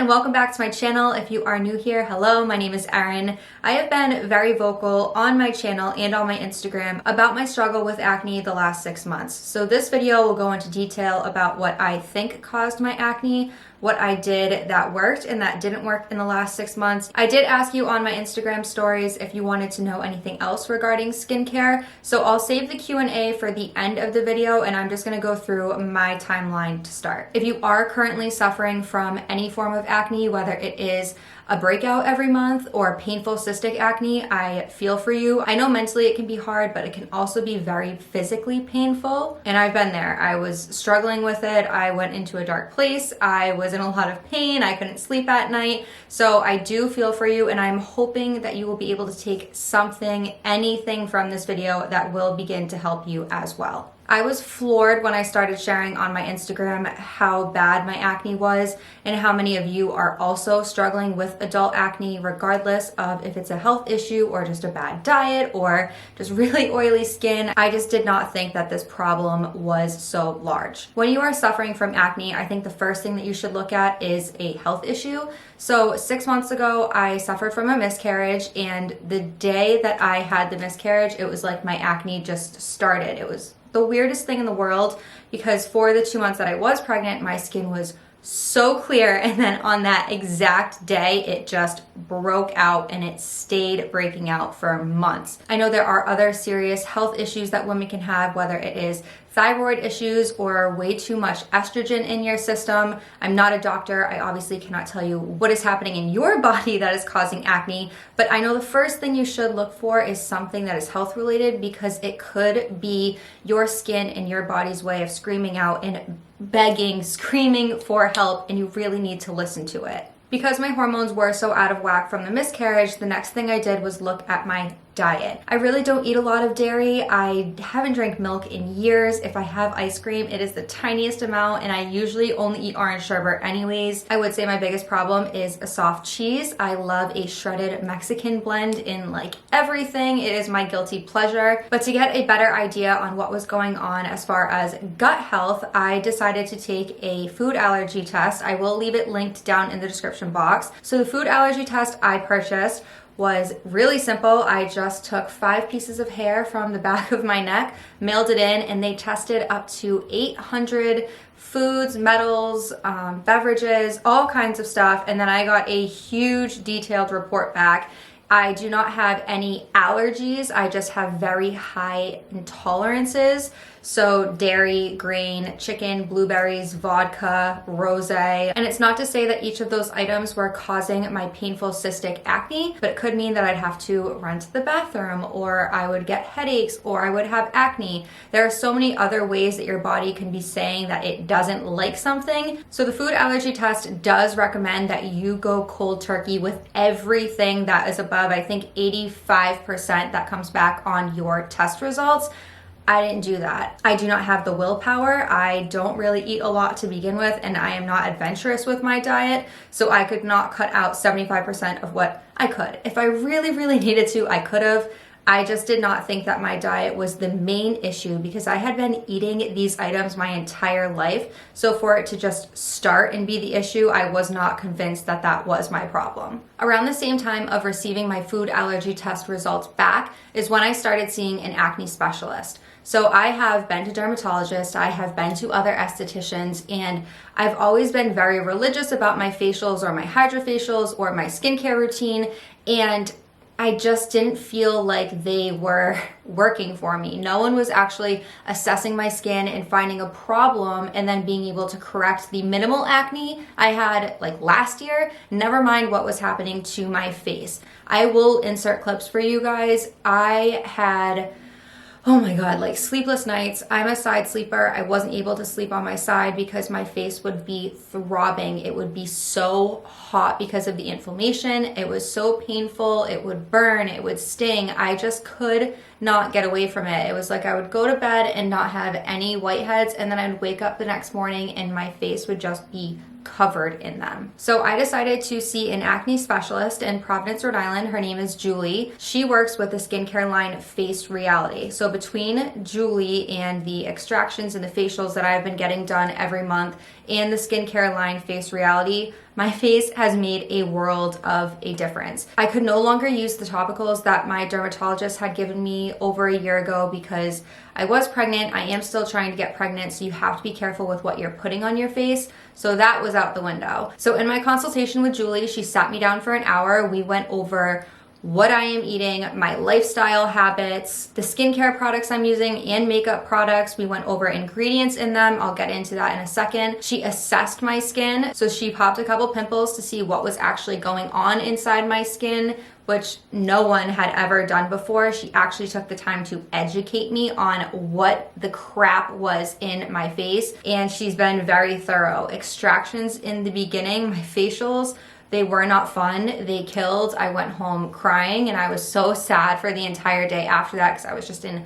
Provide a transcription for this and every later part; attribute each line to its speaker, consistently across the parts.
Speaker 1: and welcome back to my channel. If you are new here, hello, my name is Erin. I have been very vocal on my channel and on my Instagram about my struggle with acne the last 6 months. So this video will go into detail about what I think caused my acne, what I did that worked and that didn't work in the last 6 months. I did ask you on my Instagram stories if you wanted to know anything else regarding skincare, so I'll save the Q&A for the end of the video and I'm just gonna go through my timeline to start. If you are currently suffering from any form of acne, whether it is a breakout every month or painful cystic acne, I feel for you. I know mentally it can be hard, but it can also be very physically painful. And I've been there. I was struggling with it. I went into a dark place. I was in a lot of pain. I couldn't sleep at night. So I do feel for you, and I'm hoping that you will be able to take something, anything from this video that will begin to help you as well. I was floored when I started sharing on my Instagram how bad my acne was and how many of you are also struggling with adult acne, regardless of if it's a health issue or just a bad diet or just really oily skin. I just did not think that this problem was so large. When you are suffering from acne, I think the first thing that you should look at is a health issue. So 6 months ago, I suffered from a miscarriage, and the day that I had the miscarriage, it was like my acne just started. It was the weirdest thing in the world because for the 2 months that I was pregnant, my skin was so clear, and then on that exact day it just broke out and it stayed breaking out for months. I know there are other serious health issues that women can have, whether it is thyroid issues or way too much estrogen in your system. I'm not a doctor. I obviously cannot tell you what is happening in your body that is causing acne, but I know the first thing you should look for is something that is health related, because it could be your skin and your body's way of screaming out and begging, screaming for help, and you really need to listen to it. Because my hormones were so out of whack from the miscarriage, the next thing I did was look at my diet. I really don't eat a lot of dairy. I haven't drank milk in years. If I have ice cream, it is the tiniest amount, and I usually only eat orange sherbet anyways. I would say my biggest problem is a soft cheese. I love a shredded Mexican blend in like everything. It is my guilty pleasure. But to get a better idea on what was going on as far as gut health, I decided to take a food allergy test. I will leave it linked down in the description box. So the food allergy test I purchased was really simple. I just took 5 pieces of hair from the back of my neck, mailed it in, and they tested up to 800 foods, metals, beverages, all kinds of stuff. And then I got a huge detailed report back. I do not have any allergies. I just have very high intolerances. So dairy, grain, chicken, blueberries, vodka, rosé. And it's not to say that each of those items were causing my painful cystic acne, but it could mean that I'd have to run to the bathroom, or I would get headaches, or I would have acne. There are so many other ways that your body can be saying that it doesn't like something. So the food allergy test does recommend that you go cold turkey with everything that is above, I think, 85% that comes back on your test results. I didn't do that. I do not have the willpower. I don't really eat a lot to begin with, and I am not adventurous with my diet, so I could not cut out 75% of what I could. If I really, really needed to, I could have. I just did not think that my diet was the main issue, because I had been eating these items my entire life. So for it to just start and be the issue, I was not convinced that that was my problem. Around the same time of receiving my food allergy test results back is when I started seeing an acne specialist. So I have been to dermatologists, I have been to other estheticians, and I've always been very religious about my facials or my hydrofacials or my skincare routine, and I just didn't feel like they were working for me. No one was actually assessing my skin and finding a problem and then being able to correct the minimal acne I had like last year, never mind what was happening to my face. I will insert clips for you guys. I had, oh my God, like sleepless nights. I'm a side sleeper. I wasn't able to sleep on my side because my face would be throbbing. It would be so hot because of the inflammation. It was so painful. It would burn. It would sting. I just could not get away from it. It was like I would go to bed and not have any whiteheads, and then I'd wake up the next morning and my face would just be covered in them. So I decided to see an acne specialist in Providence, Rhode Island. Her name is Julie. She works with the skincare line Face Reality. So between Julie and the extractions and the facials that I've been getting done every month and the skincare line Face Reality, my face has made a world of a difference. I could no longer use the topicals that my dermatologist had given me over a year ago because I was pregnant. I am still trying to get pregnant, so you have to be careful with what you're putting on your face. So that was out the window. So in my consultation with Julie, she sat me down for an hour. We went over what I am eating, my lifestyle habits, the skincare products I'm using, and makeup products. We went over ingredients in them. I'll get into that in a second. She assessed my skin. So she popped a couple pimples to see what was actually going on inside my skin, which no one had ever done before. She actually took the time to educate me on what the crap was in my face, and she's been very thorough. Extractions in the beginning, my facials, they were not fun. They killed. I went home crying, and I was so sad for the entire day after that because I was just in,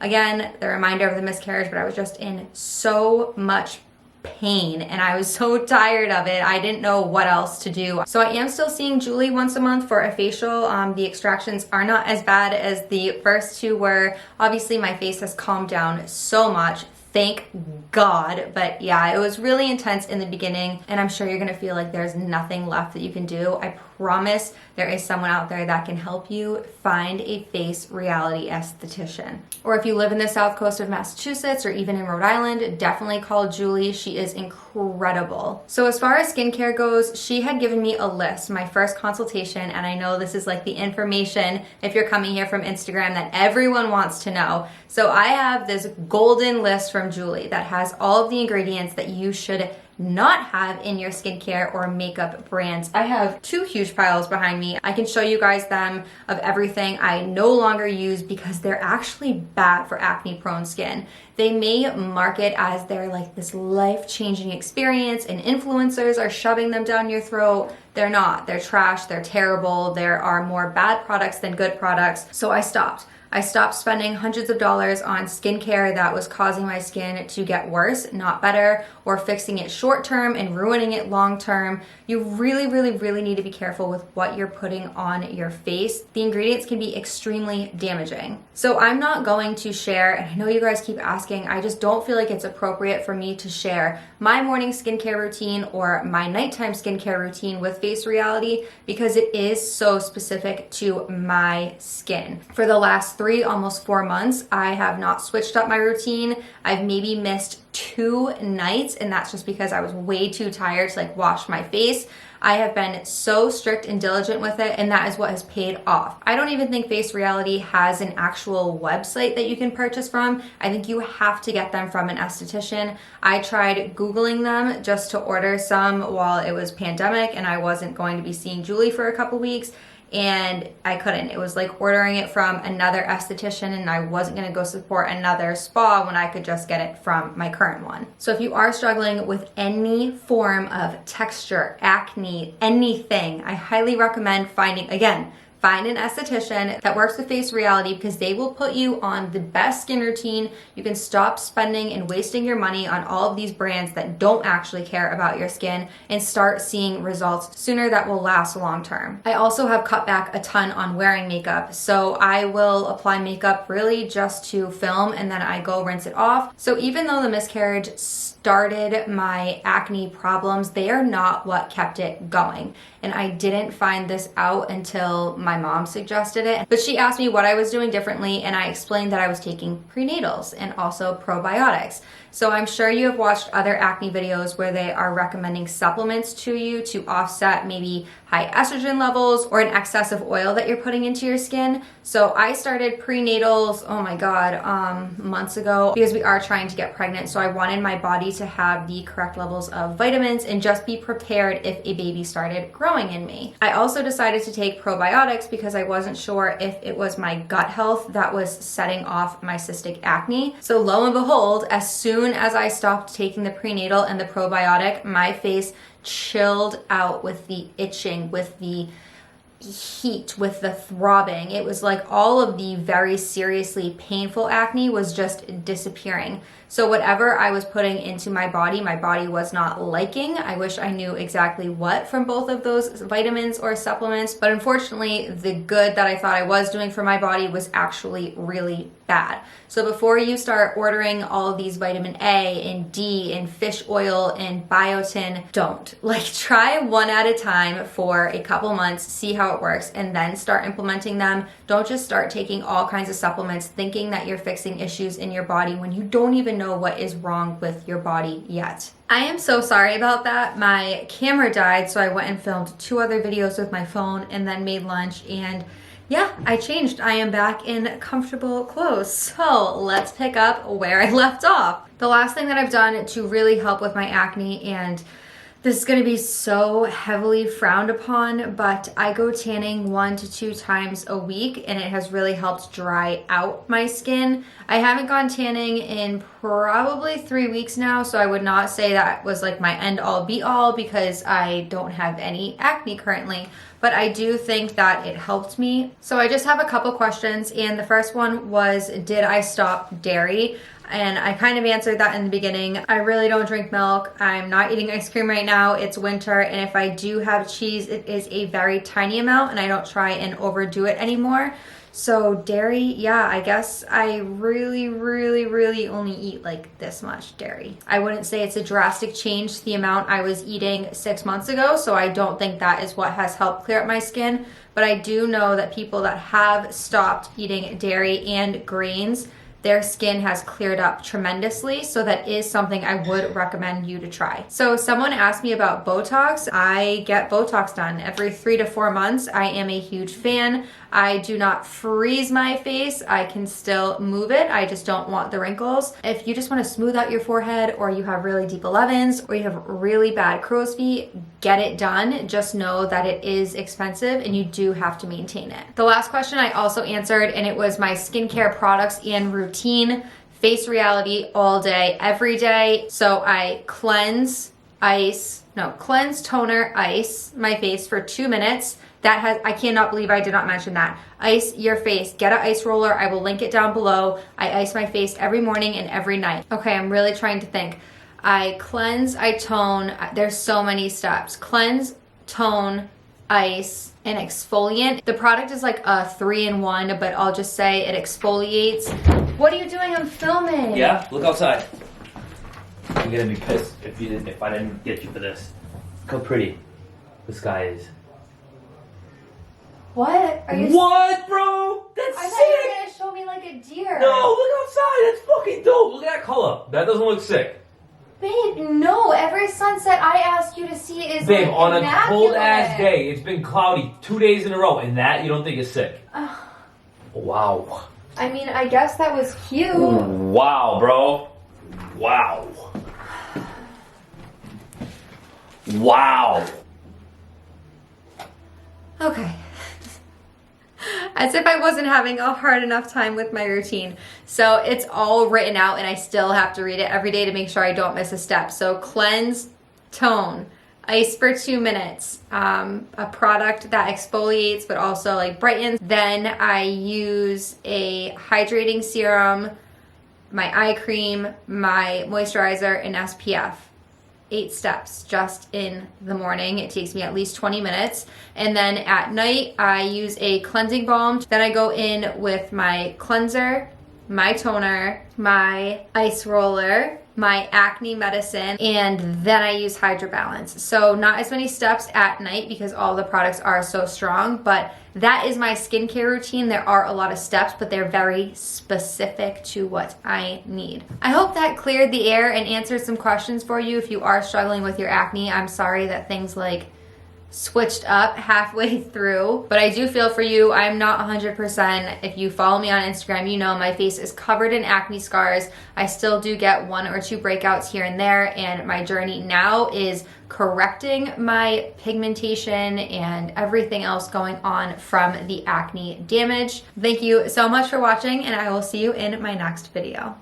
Speaker 1: again, the reminder of the miscarriage, but I was just in so much pain and I was so tired of it. I didn't know what else to do. So I am still seeing Julie once a month for a facial. The extractions are not as bad as the first two were. Obviously, my face has calmed down so much. Thank God. But yeah, it was really intense in the beginning, and I'm sure you're gonna feel like there's nothing left that you can do. I promise there is someone out there that can help you find a face reality esthetician. Or if you live in the south coast of Massachusetts or even in Rhode Island, definitely call Julie. She is incredible. So as far as skincare goes, she had given me a list, my first consultation, and I know this is like the information, if you're coming here from Instagram, that everyone wants to know. So I have this golden list from Julie that has all of the ingredients that you should not have in your skincare or makeup brands. I have two huge piles behind me. I can show you guys them of everything I no longer use because they're actually bad for acne prone skin. They may market as they're like this life-changing experience and influencers are shoving them down your throat. They're not. They're trash. They're terrible. There are more bad products than good products. So I stopped. I stopped spending hundreds of dollars on skincare that was causing my skin to get worse, not better, or fixing it short term and ruining it long term. You really, really, really need to be careful with what you're putting on your face. The ingredients can be extremely damaging. So I'm not going to share, and I know you guys keep asking, I just don't feel like it's appropriate for me to share my morning skincare routine or my nighttime skincare routine with Face Reality because it is so specific to my skin. For the last 3, almost 4 months, I have not switched up my routine. I've maybe missed 2 nights, and that's just because I was way too tired to like wash my face. I have been so strict and diligent with it, and that is what has paid off. I don't even think Face Reality has an actual website that you can purchase from. I think you have to get them from an esthetician. I tried Googling them just to order some while it was pandemic and I wasn't going to be seeing Julie for a couple weeks, and I couldn't. It was like ordering it from another esthetician, and I wasn't gonna go support another spa when I could just get it from my current one. So if you are struggling with any form of texture, acne, anything, I highly recommend find an esthetician that works with Face Reality because they will put you on the best skin routine. You can stop spending and wasting your money on all of these brands that don't actually care about your skin and start seeing results sooner that will last long term. I also have cut back a ton on wearing makeup. So I will apply makeup really just to film and then I go rinse it off. So even though the miscarriage started my acne problems, they are not what kept it going. And I didn't find this out until my mom suggested it. But she asked me what I was doing differently, and I explained that I was taking prenatals and also probiotics. So I'm sure you have watched other acne videos where they are recommending supplements to you to offset maybe high estrogen levels or an excess of oil that you're putting into your skin. So I started prenatals, oh my God, months ago because we are trying to get pregnant. So I wanted my body to have the correct levels of vitamins and just be prepared if a baby started growing in me. I also decided to take probiotics because I wasn't sure if it was my gut health that was setting off my cystic acne. So lo and behold, as soon as I stopped taking the prenatal and the probiotic, my face chilled out with the itching, with the heat, with the throbbing. It was like all of the very seriously painful acne was just disappearing. So whatever I was putting into my body was not liking. I wish I knew exactly what from both of those vitamins or supplements, but unfortunately the good that I thought I was doing for my body was actually really bad. So before you start ordering all of these vitamin A and D and fish oil and biotin, don't. Like, try one at a time for a couple months, see how it works, and then start implementing them. Don't just start taking all kinds of supplements thinking that you're fixing issues in your body when you don't even know what is wrong with your body yet. I am so sorry about that. My camera died, so I went and filmed 2 other videos with my phone and then made lunch, and yeah, I changed. I am back in comfortable clothes. So let's pick up where I left off. The last thing that I've done to really help with my acne, and this is gonna be so heavily frowned upon, but I go tanning 1 to 2 times a week, and it has really helped dry out my skin. I haven't gone tanning in probably 3 weeks now, so I would not say that was like my end all be all because I don't have any acne currently, but I do think that it helped me. So I just have a couple questions, and the first one was, did I stop dairy? And I kind of answered that in the beginning. I really don't drink milk. I'm not eating ice cream right now. It's winter, and if I do have cheese, it is a very tiny amount, and I don't try and overdo it anymore. So dairy, yeah, I guess I really only eat like this much dairy. I wouldn't say it's a drastic change to the amount I was eating 6 months ago, so I don't think that is what has helped clear up my skin. But I do know that people that have stopped eating dairy and grains, their skin has cleared up tremendously, so that is something I would recommend you to try. So someone asked me about Botox. I get Botox done every 3 to 4 months. I am a huge fan. I do not freeze my face. I can still move it. I just don't want the wrinkles. If you just want to smooth out your forehead, or you have really deep 11s, or you have really bad crow's feet, get it done. Just know that it is expensive and you do have to maintain it. The last question I also answered, and it was my skincare products and routine. Face Reality all day, every day. So I cleanse, toner, ice my face for 2 minutes. I cannot believe I did not mention that. Ice your face. Get an ice roller. I will link it down below. I ice my face every morning and every night. Okay, I'm really trying to think. I cleanse, I tone. There's so many steps. Cleanse, tone, ice, and exfoliant. The product is like a 3-in-1, but I'll just say it exfoliates. What are you doing? I'm filming.
Speaker 2: Yeah, look outside. I'm gonna be pissed if I didn't get you for this. Look how pretty the sky is.
Speaker 1: What? Are you?
Speaker 2: What, bro? That's
Speaker 1: I
Speaker 2: sick.
Speaker 1: thought you were gonna show me like a deer.
Speaker 2: No, look outside. That's fucking dope. Look at that color. That doesn't look sick.
Speaker 1: Babe, no. Every sunset I ask you to see is
Speaker 2: Babe,
Speaker 1: like
Speaker 2: on
Speaker 1: immaculate.
Speaker 2: a cold ass day, it's been cloudy 2 days in a row, and that you don't think is sick? Wow.
Speaker 1: I mean, I guess that was cute.
Speaker 2: Wow, bro. Wow. Wow.
Speaker 1: Okay. As if I wasn't having a hard enough time with my routine. So it's all written out, and I still have to read it every day to make sure I don't miss a step. So cleanse, tone, ice for 2 minutes, a product that exfoliates but also like brightens. Then I use a hydrating serum, my eye cream, my moisturizer, and SPF. 8 steps just in the morning. It takes me at least 20 minutes. And then at night, I use a cleansing balm. Then I go in with my cleanser, my toner, my ice roller, my acne medicine, and then I use Hydra Balance. So not as many steps at night because all the products are so strong, but that is my skincare routine. There are a lot of steps, but they're very specific to what I need. I hope that cleared the air and answered some questions for you if you are struggling with your acne. I'm sorry that things like switched up halfway through, but I do feel for you. I'm not 100%. If you follow me on Instagram, you know my face is covered in acne scars. I still do get 1 or 2 breakouts here and there, and my journey now is correcting my pigmentation and everything else going on from the acne damage. Thank you so much for watching, and I will see you in my next video.